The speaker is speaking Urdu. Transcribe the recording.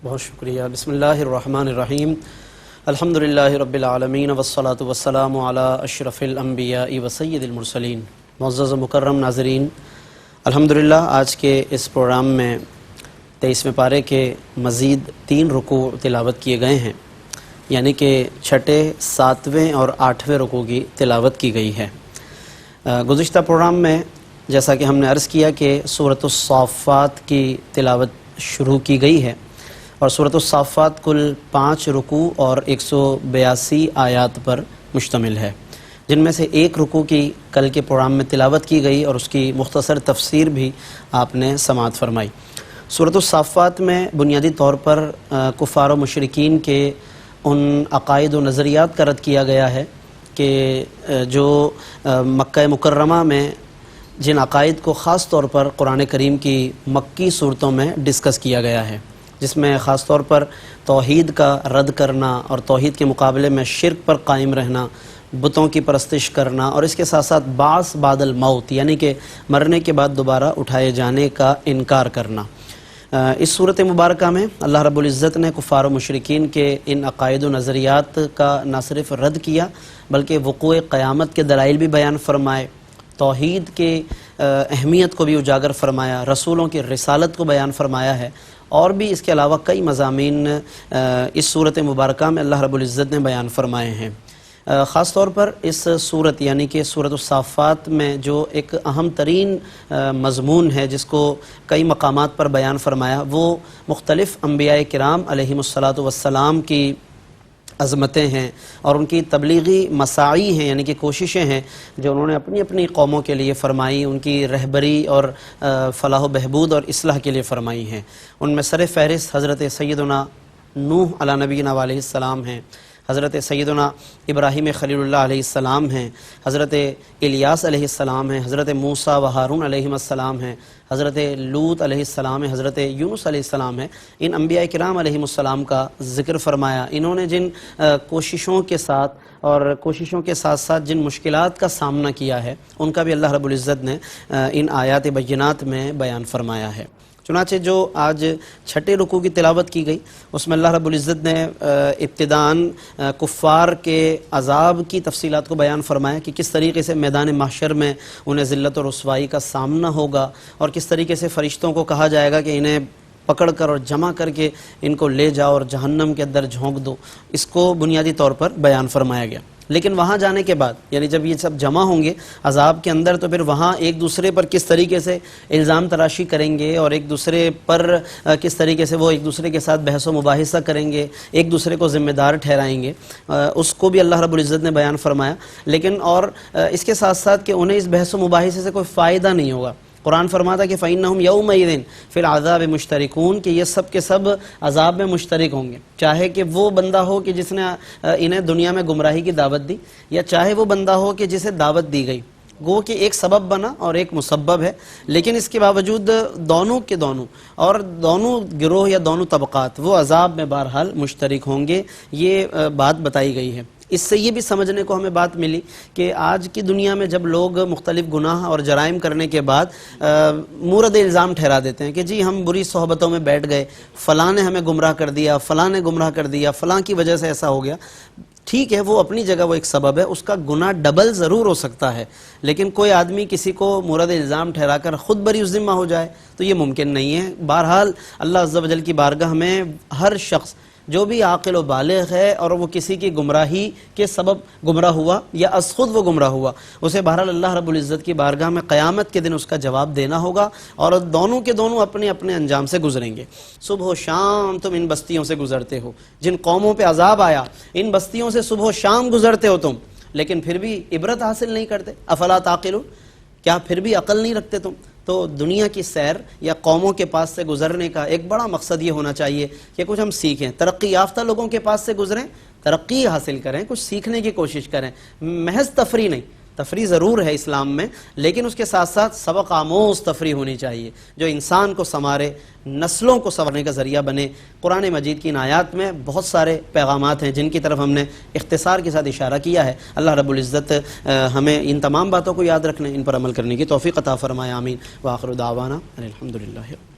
بہت شکریہ۔ بسم اللہ الرحمن الرحیم، الحمدللہ رب العالمین والصلاة والسلام علی اشرف الانبیاء وسید المرسلین۔ معزز و مکرم ناظرین، الحمدللہ آج کے اس پروگرام میں 23ویں پارے کے مزید 3 رکوع تلاوت کیے گئے ہیں، یعنی کہ 6، 7ویں اور 8ویں رکوع کی تلاوت کی گئی ہے۔ گزشتہ پروگرام میں جیسا کہ ہم نے عرض کیا کہ سورۃ الصافات کی تلاوت شروع کی گئی ہے، اور سورۃ الصافات کل 5 رکوع اور 182 آیات پر مشتمل ہے، جن میں سے 1 رکوع کی کل کے پروگرام میں تلاوت کی گئی اور اس کی مختصر تفسیر بھی آپ نے سماعت فرمائی۔ سورۃ الصافات میں بنیادی طور پر کفار و مشرکین کے ان عقائد و نظریات کا رد کیا گیا ہے کہ جو مکہ مکرمہ میں جن عقائد کو خاص طور پر قرآن کریم کی مکی صورتوں میں ڈسکس کیا گیا ہے، جس میں خاص طور پر توحید کا رد کرنا اور توحید کے مقابلے میں شرک پر قائم رہنا، بتوں کی پرستش کرنا، اور اس کے ساتھ ساتھ بعث بعد الموت یعنی کہ مرنے کے بعد دوبارہ اٹھائے جانے کا انکار کرنا۔ اس صورت مبارکہ میں اللہ رب العزت نے کفار و مشرکین کے ان عقائد و نظریات کا نہ صرف رد کیا بلکہ وقوع قیامت کے دلائل بھی بیان فرمائے، توحید کے اہمیت کو بھی اجاگر فرمایا، رسولوں کی رسالت کو بیان فرمایا ہے، اور بھی اس کے علاوہ کئی مضامین اس صورت مبارکہ میں اللہ رب العزت نے بیان فرمائے ہیں۔ خاص طور پر اس صورت یعنی کہ سورۃ الصافات میں جو ایک اہم ترین مضمون ہے جس کو کئی مقامات پر بیان فرمایا، وہ مختلف انبیاء کرام علیہم الصلاۃ والسلام کی عظمتیں ہیں اور ان کی تبلیغی مساعی ہیں، یعنی کہ کوششیں ہیں جو انہوں نے اپنی اپنی قوموں کے لیے فرمائی، ان کی رہبری اور فلاح و بہبود اور اصلاح کے لیے فرمائی ہیں۔ ان میں سر فہرست حضرت سیدنا نوح علیہ نبینا علیہ السلام ہیں، حضرت سیدنا ابراہیم خلیل اللہ علیہ السلام ہیں، حضرت الیاس علیہ السلام ہیں، حضرت موسیٰ و ہارون علیہ السلام ہیں، حضرت لوط علیہ السلام ہیں، حضرت یونس علیہ السلام ہیں۔ ان انبیاء کرام علیہ السلام کا ذکر فرمایا۔ انہوں نے جن کوششوں کے ساتھ اور کوششوں کے ساتھ ساتھ جن مشکلات کا سامنا کیا ہے، ان کا بھی اللہ رب العزت نے ان آیات بینات میں بیان فرمایا ہے۔ چنانچہ جو آج 6 رکوع کی تلاوت کی گئی، اس میں اللہ رب العزت نے ابتداً کفار کے عذاب کی تفصیلات کو بیان فرمایا کہ کس طریقے سے میدان محشر میں انہیں ذلت و رسوائی کا سامنا ہوگا، اور کس طریقے سے فرشتوں کو کہا جائے گا کہ انہیں پکڑ کر اور جمع کر کے ان کو لے جاؤ اور جہنم کے اندر جھونک دو۔ اس کو بنیادی طور پر بیان فرمایا گیا، لیکن وہاں جانے کے بعد یعنی جب یہ سب جمع ہوں گے عذاب کے اندر، تو پھر وہاں ایک دوسرے پر کس طریقے سے الزام تراشی کریں گے اور ایک دوسرے پر کس طریقے سے وہ ایک دوسرے کے ساتھ بحث و مباحثہ کریں گے، ایک دوسرے کو ذمہ دار ٹھہرائیں گے، اس کو بھی اللہ رب العزت نے بیان فرمایا۔ لیکن اور اس کے ساتھ ساتھ کہ انہیں اس بحث و مباحثے سے کوئی فائدہ نہیں ہوگا۔ قرآن فرماتا کہ فَإِنَّهُمْ يَوْمَئِذٍ فِي الْعَذَابِ مُشْتَرِكُونَ کہ یہ سب کے سب عذاب میں مشترک ہوں گے، چاہے کہ وہ بندہ ہو کہ جس نے انہیں دنیا میں گمراہی کی دعوت دی، یا چاہے وہ بندہ ہو کہ جسے دعوت دی گئی۔ گو کہ ایک سبب بنا اور ایک مسبب ہے، لیکن اس کے باوجود دونوں کے دونوں اور دونوں گروہ یا دونوں طبقات وہ عذاب میں بہرحال مشترک ہوں گے، یہ بات بتائی گئی ہے۔ اس سے یہ بھی سمجھنے کو ہمیں بات ملی کہ آج کی دنیا میں جب لوگ مختلف گناہ اور جرائم کرنے کے بعد مورد الزام ٹھہرا دیتے ہیں کہ جی ہم بری صحبتوں میں بیٹھ گئے، فلاں نے ہمیں گمراہ کر دیا، فلاں نے گمراہ کر دیا، فلاں کی وجہ سے ایسا ہو گیا۔ ٹھیک ہے، وہ اپنی جگہ وہ ایک سبب ہے، اس کا گناہ ڈبل ضرور ہو سکتا ہے، لیکن کوئی آدمی کسی کو مورد الزام ٹھہرا کر خود بری ذمہ ہو جائے تو یہ ممکن نہیں ہے۔ بہرحال اللہ عز و جل کی بارگاہ میں ہر شخص جو بھی عاقل و بالغ ہے اور وہ کسی کی گمراہی کے سبب گمراہ ہوا یا از خود وہ گمراہ ہوا، اسے بہرحال اللہ رب العزت کی بارگاہ میں قیامت کے دن اس کا جواب دینا ہوگا، اور دونوں کے دونوں اپنے اپنے انجام سے گزریں گے۔ صبح و شام تم ان بستیوں سے گزرتے ہو، جن قوموں پہ عذاب آیا ان بستیوں سے صبح و شام گزرتے ہو تم، لیکن پھر بھی عبرت حاصل نہیں کرتے۔ افلا تعقلون، کیا پھر بھی عقل نہیں رکھتے تم؟ تو دنیا کی سیر یا قوموں کے پاس سے گزرنے کا ایک بڑا مقصد یہ ہونا چاہیے کہ کچھ ہم سیکھیں، ترقی یافتہ لوگوں کے پاس سے گزریں، ترقی حاصل کریں، کچھ سیکھنے کی کوشش کریں، محض تفریح نہیں۔ تفریح ضرور ہے اسلام میں، لیکن اس کے ساتھ ساتھ سبق آموز تفریح ہونی چاہیے جو انسان کو سنوارے، نسلوں کو سنورنے کا ذریعہ بنے۔ قرآن مجید کی ان آیات میں بہت سارے پیغامات ہیں جن کی طرف ہم نے اختصار کے ساتھ اشارہ کیا ہے۔ اللہ رب العزت ہمیں ان تمام باتوں کو یاد رکھنے، ان پر عمل کرنے کی توفیق عطا فرمائے، آمین۔ وآخر دعوانا الحمدللہ۔